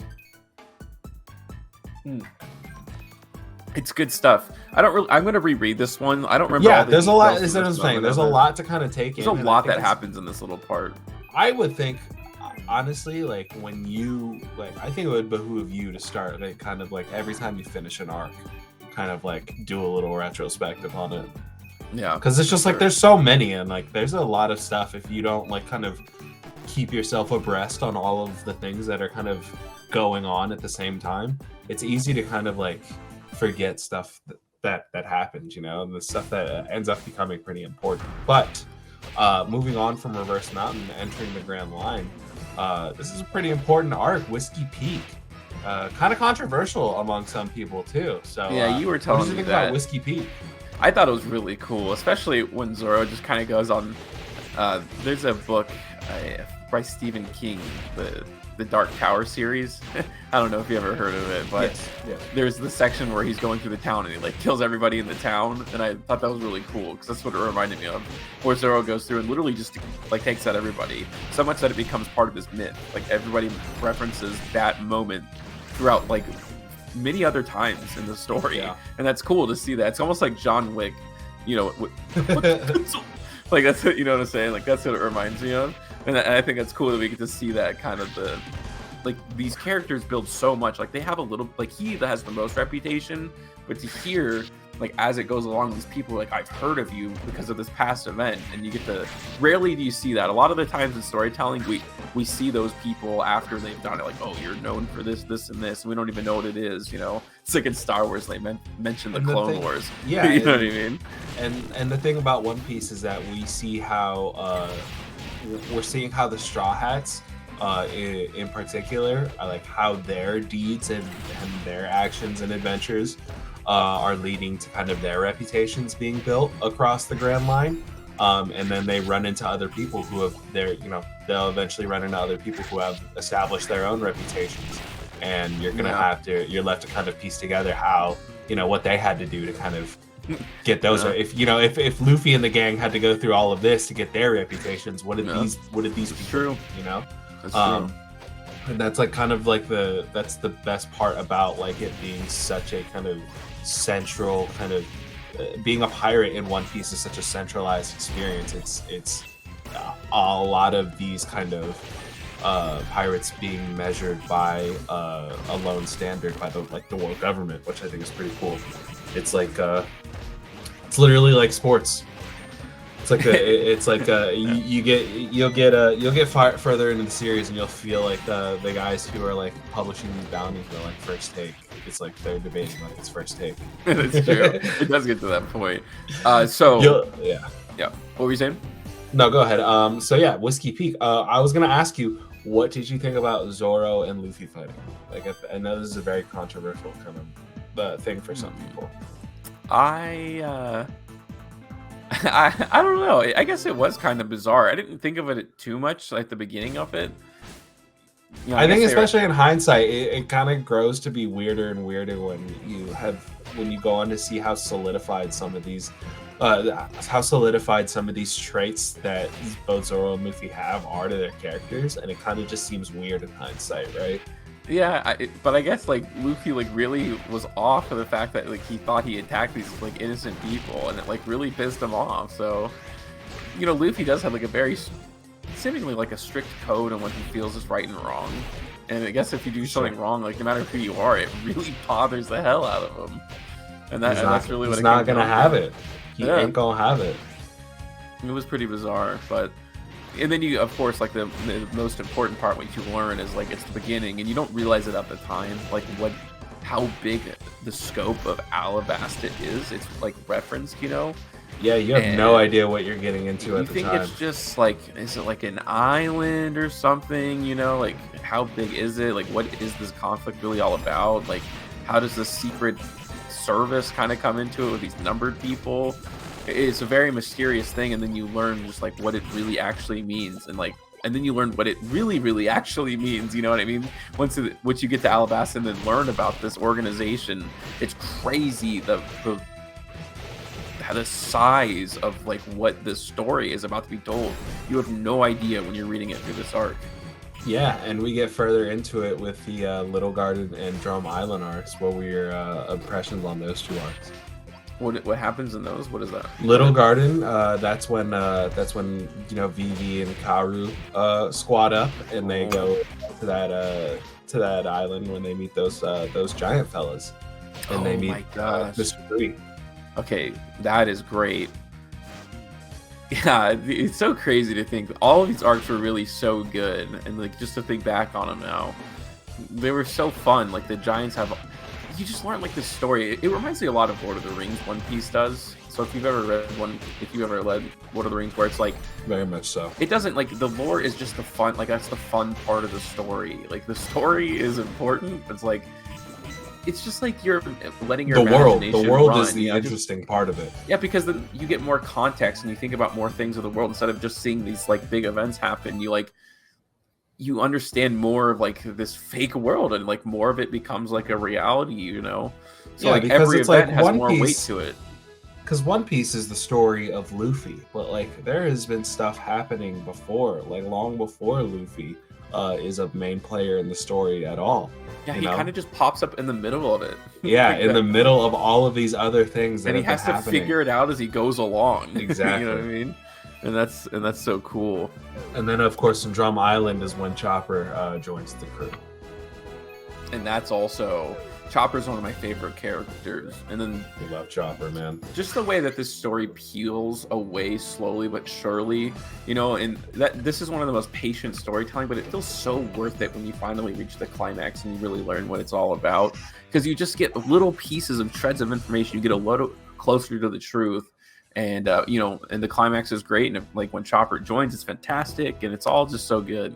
It's good stuff. I'm gonna reread this one. I don't remember. Yeah, all the there's a lot. details That's what I'm saying. There's a lot to kind of take in. There's a lot that happens in this little part. I would think, honestly, like when you like, I think it would behoove you to start like kind of like every time you finish an arc, kind of like do a little retrospective on it. Yeah, because it's just like there's so many, and like there's a lot of stuff if you don't like kind of keep yourself abreast on all of the things that are kind of going on at the same time. It's easy to kind of like forget stuff that happens, you know, and the stuff that ends up becoming pretty important. But moving on from Reverse Mountain, entering the Grand Line, this is a pretty important arc, Whiskey Peak. Kind of controversial among some people too. So yeah, you were telling me what did you think that about Whiskey Peak? I thought it was really cool, especially when Zorro just kind of goes on. There's a book by Stephen King, the Dark Tower series. I don't know if you ever heard of it, but yes. There's the section where he's going through the town and he like kills everybody in the town, and I thought that was really cool because that's what it reminded me of. Where Zorro goes through and literally just like takes out everybody, so much that it becomes part of his myth. Like everybody references that moment throughout like many other times in the story, and that's cool to see that. It's almost like John Wick, you know, like that's what, you know what I'm saying? Like that's what it reminds me of. And I think it's cool that we get to see that kind of like these characters build so much. Like they have a little, like he has the most reputation, but to hear like as it goes along, these people are like, I've heard of you because of this past event, and you get to, rarely do you see that. A lot of the times in storytelling, we see those people after they've done it, like, oh, you're known for this, this, and this, and we don't even know what it is, you know. It's like in Star Wars, they mention the Clone Wars. Yeah, you know what I mean? And the thing about One Piece is that we see how we're seeing how the Straw Hats in particular, like how their deeds and their actions and adventures are leading to kind of their reputations being built across the Grand Line, and then they run into other people who have they'll eventually run into other people who have established their own reputations, and you're gonna you're left to kind of piece together how, you know, what they had to do to kind of get those. If Luffy and the gang had to go through all of this to get their reputations, what did these people True. do, you know? That's true. And that's like kind of like that's the best part about like it being such a kind of central kind of being a pirate in One Piece is such a centralized experience. It's a lot of these kind of pirates being measured by a lone standard by the world government, which I think is pretty cool. It's like it's literally like sports. It's like you'll get further into the series and you'll feel like the guys who are like publishing these bounties are like First Take. It's like they're debating like it's First Take. That's true. It does get to that point. Yeah. What were you saying? No, go ahead. So yeah, Whiskey Peak. I was gonna ask you, what did you think about Zorro and Luffy fighting? Like, I know this is a very controversial kind of the thing for some people. I don't know. I guess it was kind of bizarre. I didn't think of it too much at the beginning of it. You know, I think guess especially in hindsight, it kind of grows to be weirder and weirder when you go on to see how solidified some of these traits that both Zoro and Luffy have are to their characters, and it kind of just seems weird in hindsight, right? Yeah, but I guess like Luffy like really was off of the fact that like he thought he attacked these like innocent people, and it like really pissed him off. So, you know, Luffy does have like a very seemingly like a strict code on what he feels is right and wrong. And I guess if you do something wrong, like no matter who you are, it really bothers the hell out of him. And that's really what he's not gonna have it. He Yeah. ain't gonna have it. It was pretty bizarre, but and then you, of course, like the most important part, what you learn is like it's the beginning, and you don't realize it at the time, like how big the scope of Alabaster is. It's like referenced, you know. Yeah, you have no idea what you're getting into at the time. You think it's just like, is it like an island or something? You know, like how big is it? Like what is this conflict really all about? Like how does the secret service kind of come into it with these numbered people? It's a very mysterious thing, and then you learn just like what it really actually means, and then you learn what it really actually means. You know what I mean? Once you get to Alabasta and then learn about this organization, it's crazy the size of like what this story is about to be told. You have no idea when you're reading it through this arc. Yeah, and we get further into it with the Little Garden and Drum Island arcs. What were your impressions on those two arcs? What happens in those? What is that? Little Garden, that's when you know Vivi and Karu squad up and they go to that island when they meet those giant fellas, and they meet Mr. Three. Okay, that is great. Yeah, it's so crazy to think all of these arcs were really so good, and like just to think back on them now, they were so fun. Like the giants have. You just learn like this story. It reminds me a lot of Lord of the Rings. One Piece does. So if you've ever read Lord of the Rings, where it's like very much so. It doesn't like the lore is just the fun. Like that's the fun part of the story. Like the story is important. But it's just like you're letting your imagination The world run, is the interesting part of it. Yeah, because then you get more context and you think about more things of the world instead of just seeing these like big events happen. You understand more of like this fake world, and like more of it becomes like a reality, you know. So yeah, like every event has One more Piece, weight to it. Because One Piece is the story of Luffy, but like there has been stuff happening before, like long before Luffy is a main player in the story at all. Yeah, he kind of just pops up in the middle of it. Yeah, like in the middle of all of these other things that and he has to figure it out as he goes along. Exactly. You know what I mean? And that's so cool. And then of course in Drum Island is when Chopper joins the crew. And that's also Chopper's one of my favorite characters. And then I love Chopper, man. Just the way that this story peels away slowly but surely, you know, and this is one of the most patient storytelling, but it feels so worth it when you finally reach the climax and you really learn what it's all about. Because you just get little pieces of shreds of information. You get a little closer to the truth. And you know, and the climax is great, and like when Chopper joins, it's fantastic, and it's all just so good.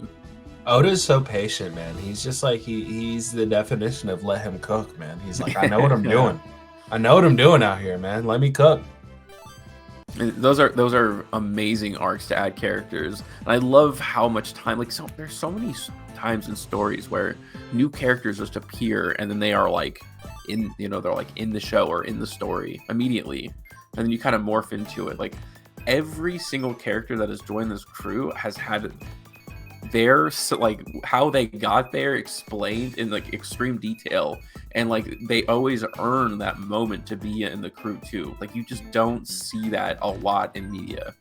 Oda's so patient, man. He's just like he's the definition of let him cook, man. He's like, I know what I'm doing. I know what I'm doing out here, man. Let me cook. And those are amazing arcs to add characters, and I love how much time. Like, there's so many times in stories where new characters just appear, and then they are like in the show or in the story immediately. And then you kind of morph into it. Like every single character that has joined this crew has had their like how they got there explained in like extreme detail, and like they always earn that moment to be in the crew too. Like you just don't see that a lot in media.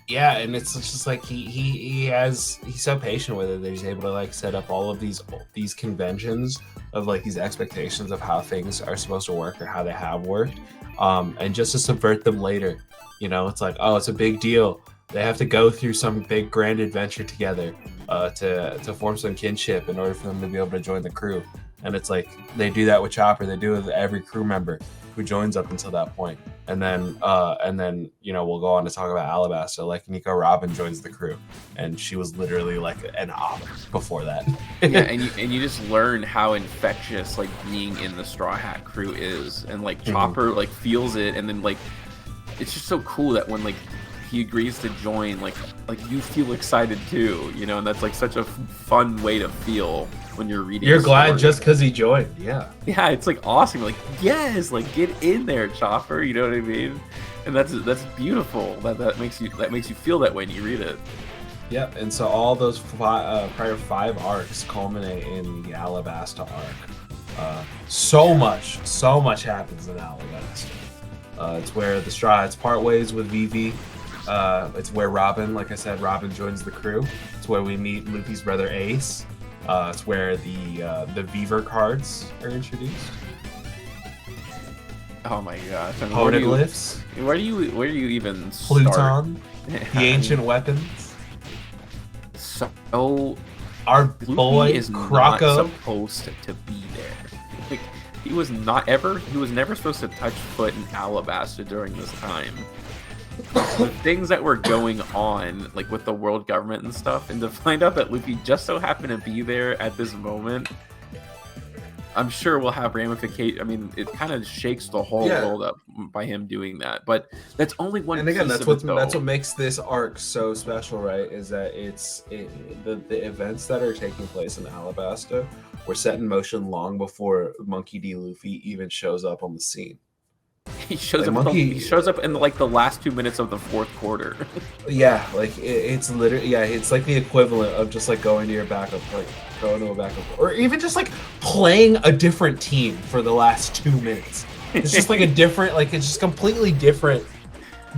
Yeah, and it's just like he's so patient with it that he's able to like set up all of these conventions of like these expectations of how things are supposed to work or how they have worked, and just to subvert them later. You know, it's like, oh, it's a big deal. They have to go through some big grand adventure together to form some kinship in order for them to be able to join the crew. And it's like they do that with Chopper, they do it with every crew member who joins up until that point. And then we'll go on to talk about Alabaster. Like Nico Robin joins the crew, and she was literally like an op before that. Yeah, and you just learn how infectious like being in the Straw Hat crew is, and like Chopper like feels it, and then like it's just so cool that when like he agrees to join, like you feel excited too, and that's like such a fun way to feel when you're reading. You're glad just because he joined, yeah. Yeah, it's like awesome. Like yes, like get in there, Chopper. You know what I mean? And that's beautiful. That makes you feel that way when you read it. Yep, and so all those prior 5 arcs culminate in the Alabaster arc. So much happens in Alabaster. It's where the Straw Hats part ways with Vivi. It's where Robin, like I said, Robin joins the crew. It's where we meet Luffy's brother Ace. It's where the Beaver cards are introduced. Oh my gosh! I mean, Poneglyphs. Where do you even Pluton, start? the ancient weapons. So our Luffy boy is Croco not supposed to be there. Like he was never supposed to touch foot in Alabaster during this time. The things that were going on, like with the world government and stuff, and to find out that Luffy just so happened to be there at this moment, I'm sure will have ramifications. I mean, it kind of shakes the whole world up by him doing that. But that's only one. And again, piece that's of it, what makes this arc so special, right? Is that the events that are taking place in Alabaster were set in motion long before Monkey D. Luffy even shows up on the scene. He shows up. He shows up in like the last 2 minutes of the 4th quarter. Yeah, like it's literally it's like the equivalent of just like going to your backup, like going to a backup, or even just like playing a different team for the last 2 minutes. It's just like a different, like it's just completely different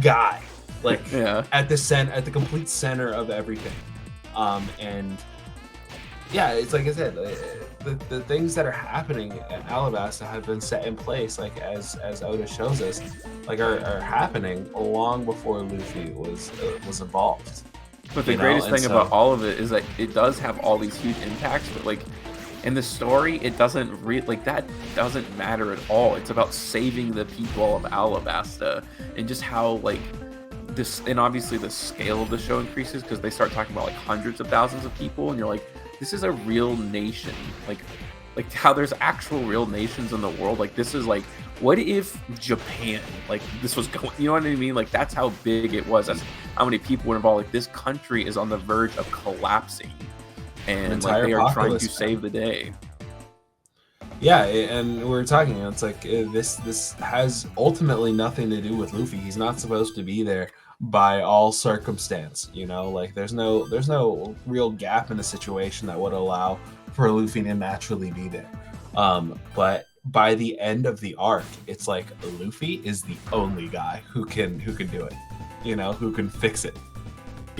guy, like at the complete center of everything. And yeah, it's like I said, the things that are happening at Alabaster have been set in place, like as Oda shows us, like are happening long before Luffy was involved. But the greatest thing about all of it is that it does have all these huge impacts, but like in the story, it doesn't that doesn't matter at all. It's about saving the people of Alabaster, and just how like this, and obviously the scale of the show increases because they start talking about like hundreds of thousands of people, and you're like, this is a real nation. Like how there's actual real nations in the world. Like this is like, what if Japan, like this was going, you know what I mean? Like that's how big it was. That's how many people were involved. Like this country is on the verge of collapsing, and like they are trying to save the day. Yeah, and we were talking, it's like this has ultimately nothing to do with Luffy. He's not supposed to be there by all circumstance, like there's no real gap in the situation that would allow for Luffy to naturally be there. But by the end of the arc, it's like Luffy is the only guy who can do it, who can fix it.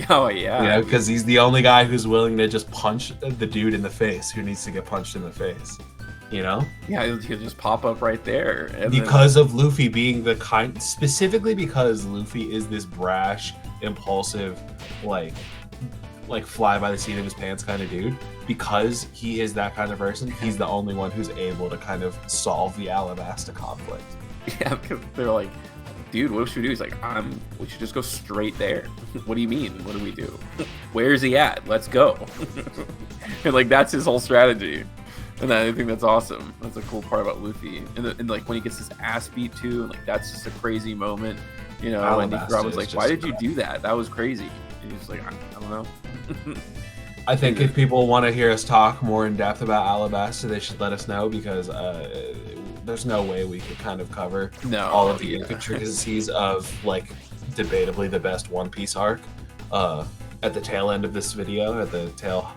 Oh yeah, because he's the only guy who's willing to just punch the dude in the face who needs to get punched in the face. Yeah, he'll just pop up right there. And because of Luffy being specifically because Luffy is this brash, impulsive, like fly by the seat of his pants kind of dude. Because he is that kind of person, he's the only one who's able to kind of solve the Alabaster conflict. Yeah, because they're like, dude, what should we do? He's like, we should just go straight there. What do you mean? What do we do? Where is he at? Let's go. And like that's his whole strategy. And I think that's awesome. That's a cool part about Luffy. And like when he gets his ass beat too, and like that's just a crazy moment, and Robin's like, why did you do that? That was crazy. And he's like, I don't know. I think if people want to hear us talk more in depth about Alabaster, they should let us know, because there's no way we could kind of cover all of the intricacies of like debatably the best One Piece arc at the tail end of this video, at the tail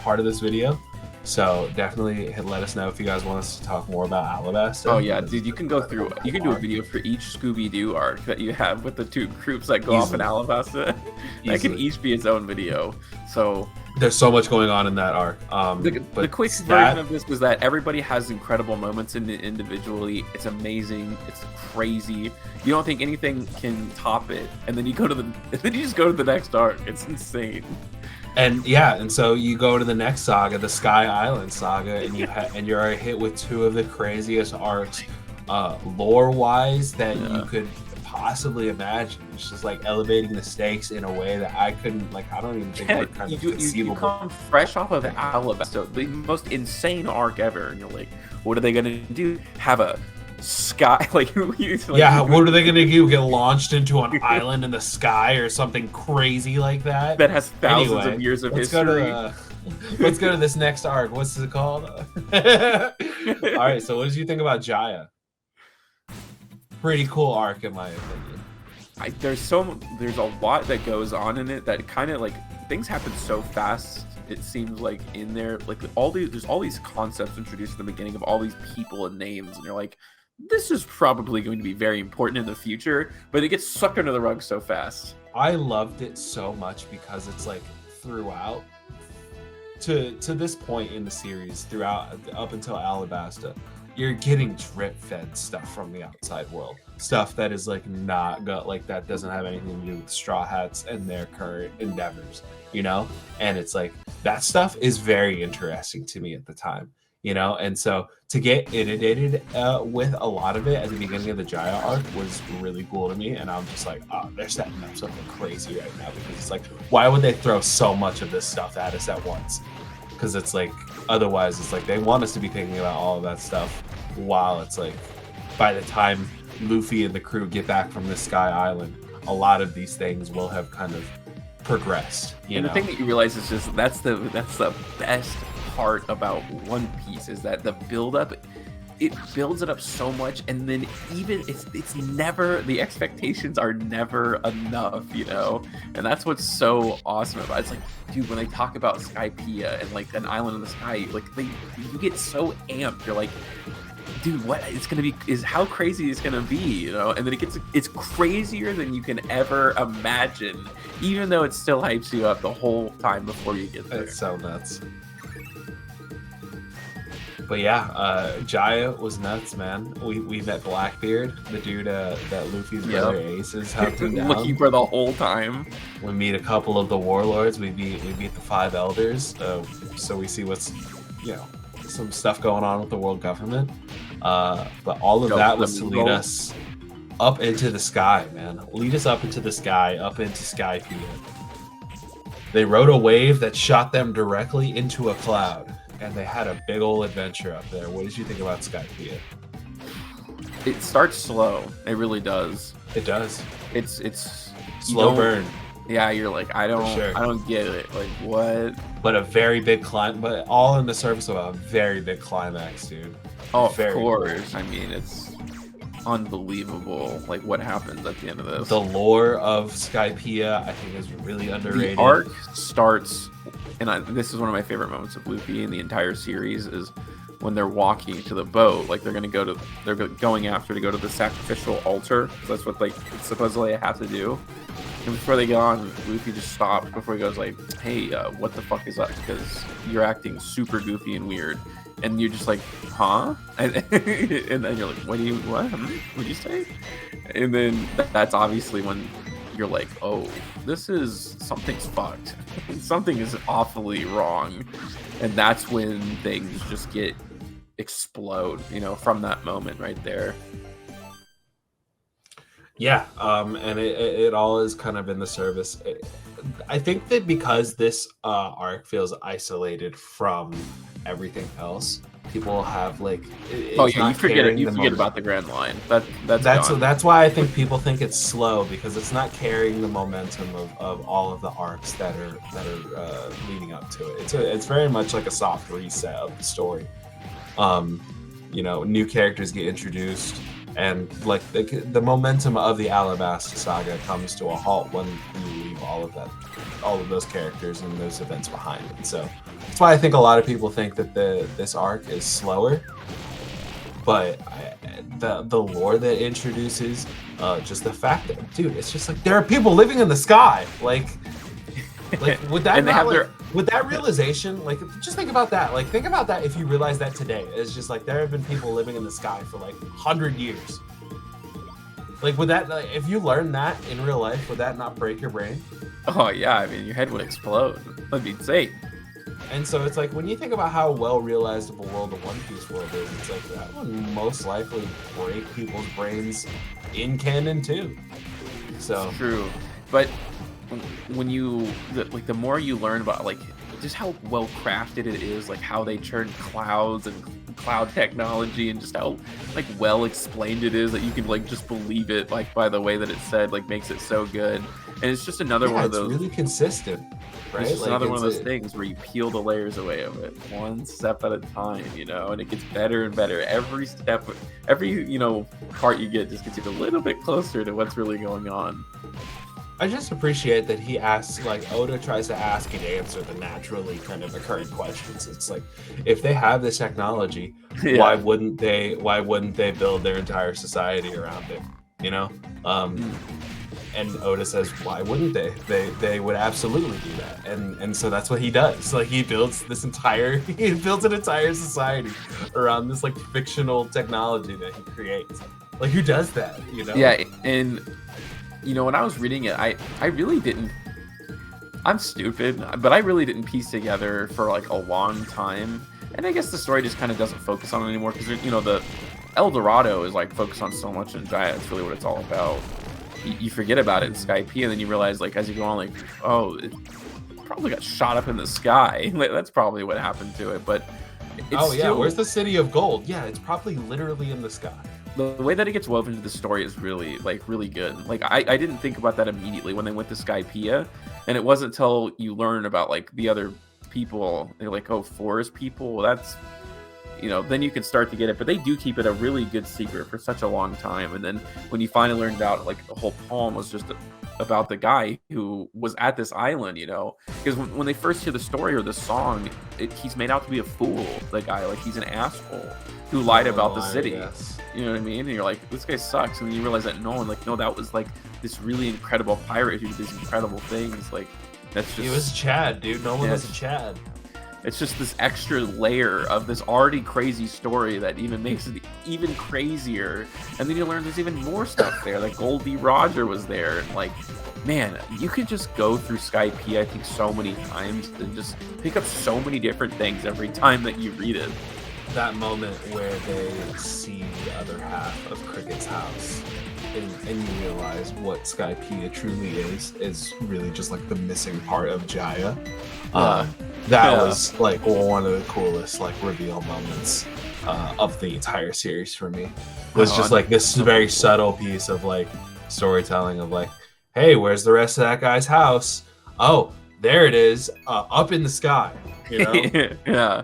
part of this video. So definitely let us know if you guys want us to talk more about Alabaster. Oh yeah, dude, you can go through. You can do a video for each Scooby-Doo arc that you have with the 2 groups that go off in Alabaster. That can each be its own video. So there's so much going on in that arc. The quick version of this was that everybody has incredible moments individually. It's amazing. It's crazy. You don't think anything can top it, and then you just go to the next arc. It's insane. And yeah, and so you go to the next saga, the Sky Island saga, and and you're hit with two of the craziest arcs, lore-wise, that you could possibly imagine. It's just like elevating the stakes in a way that I couldn't, like, I don't even think Yeah, like kind of you conceivable. come fresh off of Alabaster, the most insane arc ever, and you're like, what are they gonna do? Have a sky like, Yeah, what are they gonna do? Get launched into an island in the sky or something crazy like that? that has thousands Anyway, of years of let's history. let's go to this next arc. What's it called? All right, so what did you think about Jaya? Pretty cool arc in my opinion. There's a lot that goes on in it that kind of like things happen so fast. It seems like in there, like there's all these concepts introduced at the beginning of all these people and names, and you're like, this is probably going to be very important in the future, but it gets sucked under the rug so fast. I loved it so much because it's like throughout to this point in the series, throughout up until Alabaster, you're getting drip fed stuff from the outside world, stuff that is like not got like that doesn't have anything to do with Straw Hats and their current endeavors, you know. And it's like that stuff is very interesting to me at the time, you know. And so to get inundated with a lot of it at the beginning of the Jaya arc was really cool to me. And I'm just like, oh, they're setting up something crazy right now, because it's like, why would they throw so much of this stuff at us at once? Because it's like, otherwise it's like they want us to be thinking about all of that stuff, while it's like by the time Luffy and the crew get back from this Sky Island, a lot of these things will have kind of progressed, you know. The thing that you realize is just that's the best part about One Piece, is that the build up, it builds it up so much, and then even it's never, the expectations are never enough, you know. And that's what's so awesome about it. It's like, dude, when they talk about Skypiea and like an island in the sky, like you get so amped. You're like, dude, what it's gonna be, is how crazy it's gonna be, you know. And then it's crazier than you can ever imagine, even though it still hypes you up the whole time before you get there. It's so nuts. But yeah, Jaya was nuts, man. We met Blackbeard, the dude that Luffy's brother Ace is hunting down. Looking for the whole time. We meet a couple of the warlords. We meet the five elders. So we see what's, you know, some stuff going on with the world government. But all of that was to lead us up into the sky, man. Lead us up into the sky, up into Skypiea. They rode a wave that shot them directly into a cloud, and they had a big old adventure up there. What did you think about Skypiea? It starts slow. It really does. It does. It's slow burn. Yeah, you're like, I don't get it. Like, what? But a very big climb, but all in the service of a very big climax, dude. Oh, of course. Cool. I mean, it's unbelievable, like, what happens at the end of this. The lore of Skypiea, I think, is really underrated. The arc starts, and this is one of my favorite moments of Luffy in the entire series, is when they're walking to the boat, like they're going after to go to the sacrificial altar. That's what like supposedly I have to do. And before they get on, Luffy just stops before he goes like, "Hey, what the fuck is up? Because you're acting super goofy and weird." And you're just like, "Huh?" And then you're like, "What? What'd you say?" And then that's obviously when you're like, "Oh, something's fucked. Something is awfully wrong." And that's when things just explode, you know, from that moment right there. Yeah, and it all is kind of in the service. I think that because this arc feels isolated from everything else, people have like, you forget about the grand line. That's why I think people think it's slow, because it's not carrying the momentum of all of the arcs that are leading up to it. It's very much like a soft reset of the story. You know, new characters get introduced, and like the momentum of the Alabaster saga comes to a halt when you leave all of those characters and those events behind. And so that's why I think a lot of people think that this arc is slower. But the lore that introduces, just the fact that, dude, it's just like there are people living in the sky, like would that with that realization, like, just think about that. Like, think about that if you realize that today. It's just like there have been people living in the sky for like 100 years. Like, would that, like, if you learn that in real life, would that not break your brain? Oh yeah, I mean, your head would explode. That'd be insane. And so it's like when you think about how well realized of a world the One Piece world is, it's like that would most likely break people's brains in canon too. So It's true, but when you the more you learn about like just how well crafted it is, like how they turn clouds and cloud technology, and just how like well explained it is that you can like just believe it like by the way that it's said, like makes it so good. And it's just another one of those. It's really consistent, right? It's just like, another one of those things where you peel the layers away of it one step at a time, you know, and it gets better and better every step. Every part you get just gets you a little bit closer to what's really going on. I just appreciate that he asks, like, Oda tries to ask and answer the naturally kind of occurring questions. It's like, if they have this technology, Yeah. why wouldn't they build their entire society around it? You know? And Oda says, why wouldn't they? They would absolutely do that. And so that's what he does. Like, he builds an entire society around this like fictional technology that he creates. Like, who does that? You know? Yeah, and when I was reading it, I really didn't. I'm stupid, but I really didn't piece together for like a long time. And I guess the story just kind of doesn't focus on it anymore because the El Dorado is like focused on so much in Jaya. That's really what it's all about. You forget about it in Skypiea, and then you realize like as you go on, like, oh, it probably got shot up in the sky. That's probably what happened to it. But where's the city of gold? Yeah, it's probably literally in the sky. The way that it gets woven into the story is really good. Like I didn't think about that immediately when they went to Skypiea, and it wasn't until you learn about like the other people. They're like, oh, forest people. Well, that's then you can start to get it. But they do keep it a really good secret for such a long time. And then when you finally learned about like the whole poem was just about the guy who was at this island, because when they first hear the story or the song, he's made out to be a fool. The guy, like he's an asshole who lied about the city. Yes. You know what I mean? And you're like, this guy sucks. And then you realize that no, that was like this really incredible pirate who did these incredible things. Like that's just. He was Chad, dude. No one was a Chad. It's just this extra layer of this already crazy story that even makes it even crazier. And then you learn there's even more stuff there. Like Goldie Roger was there. And like, man, you could just go through Skypiea, I think, so many times and just pick up so many different things every time that you read it. That moment where they see the other half of Cricket's house and you realize what Skypiea truly is really just like the missing part of Jaya. That was like one of the coolest like reveal moments of the entire series for me. It was just like this very subtle piece of like storytelling of like, hey, where's the rest of that guy's house? Oh, there it is, up in the sky. Yeah.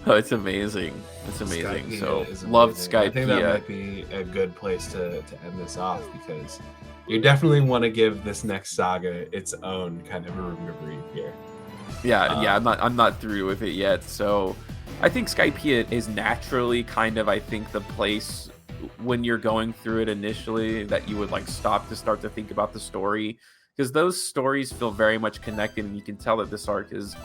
Oh, it's amazing. It's amazing. Skypiea Loved amazing. Skypiea. I think that might be a good place to end this off because you definitely want to give this next saga its own kind of room to breathe here. Yeah, I'm not through with it yet. So I think Skypiea is naturally kind of, I think, the place when you're going through it initially that you would like stop to start to think about the story, because those stories feel very much connected, and you can tell that this arc is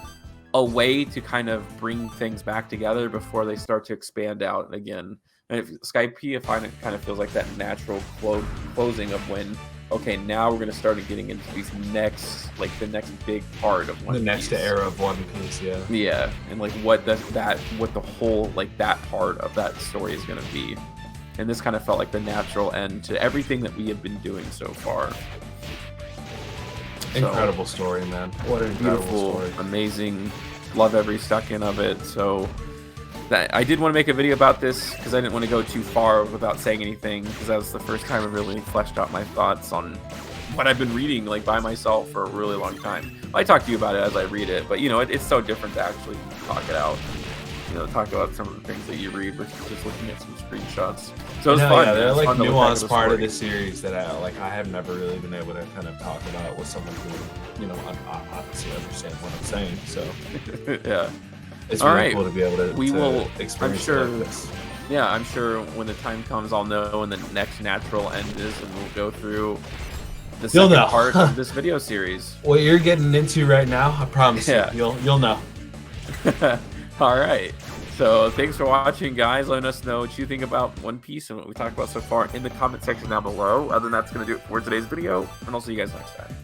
a way to kind of bring things back together before they start to expand out again. And Skypiea kind of feels like that natural closing of when, okay, now we're going to start getting into these the next big part of One Piece. The next era of One Piece, yeah. Yeah, and like what the whole like that part of that story is going to be. And this kind of felt like the natural end to everything that we have been doing so far. Incredible story, man. What an incredible story. Amazing. Love every second of it. So that I did want to make a video about this because I didn't want to go too far without saying anything, because that was the first time I really fleshed out my thoughts on what I've been reading like by myself for a really long time. I talk to you about it as I read it, but it's so different to actually talk it out. Talk about some of the things that you read versus just looking at some screenshots. So it's fun. Yeah, they're like nuanced part of the the series that I have never really been able to kind of talk about with someone who obviously understand what I'm saying. So yeah, it's really cool to be able to experience like this. Yeah, I'm sure when the time comes, I'll know when the next natural end is, and we'll go through the second part of this video series. What you're getting into right now, I promise you, you'll know. All right. So thanks for watching, guys. Let us know what you think about One Piece and what we talked about so far in the comment section down below. Other than that, that's going to do it for today's video, and I'll see you guys next time.